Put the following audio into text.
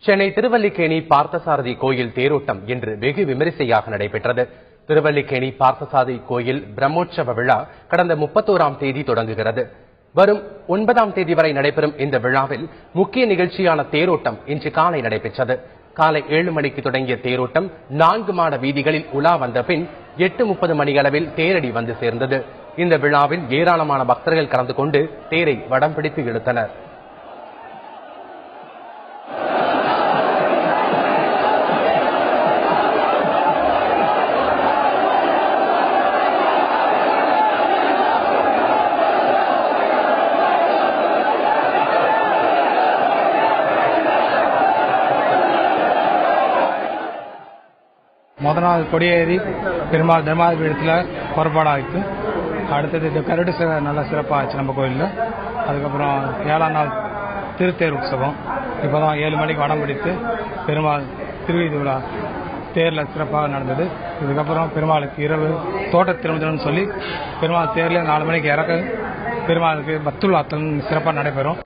சென்னை திருவல்லிக்கேணி பார்த்தசாரதி கோயில் தேரோட்டம் இன்று வெகு விமரிசையாக நடைபெற்றது. திருவல்லிக்கேணி பார்த்தசாரதி கோயில் பிரம்மோற்சவ விழா கடந்த 31ஆம் தேதி தொடங்குகிறது. வரும் 9ஆம் தேதி வரை நடைபெறும் இந்த விழாவில் முக்கிய நிகழ்ச்சியான தேரோட்டம் இன்று காலை நடைபெற்றது. காலை 7 மணிக்கு தொடங்கிய தேரோட்டம் 4 மாட வீதிகளில் உலா வந்த பின் 8:30 மணியளவில் தேரடி வந்து சேர்ந்தது. இந்த விழாவில் ஏராளமான பக்தர்கள் கலந்து கொண்டு தேரை வடம் பிடித்து இழுத்தனர். முதல் நாள் கொடியேறி பெருமாள் தர்மாதிபீடத்தில் புறப்பாடாயிருக்கு. அடுத்தது கருடு நல்லா சிறப்பாக ஆச்சு நம்ம கோயிலில். அதுக்கப்புறம் 7ஆம் நாள் திருத்தேர் உற்சவம். இப்போ தான் 7 மணிக்கு வடம் பிடித்து பெருமாள் திருவீதி விழா தேரில் சிறப்பாக நடந்தது. இதுக்கப்புறம் பெருமாளுக்கு இரவு தோட்ட திருமணம்னு சொல்லி பெருமாள் தேரில் 4 மணிக்கு இறக்க பெருமாளுக்கு பத்துல் ஆத்தல் சிறப்பாக நடைபெறும்.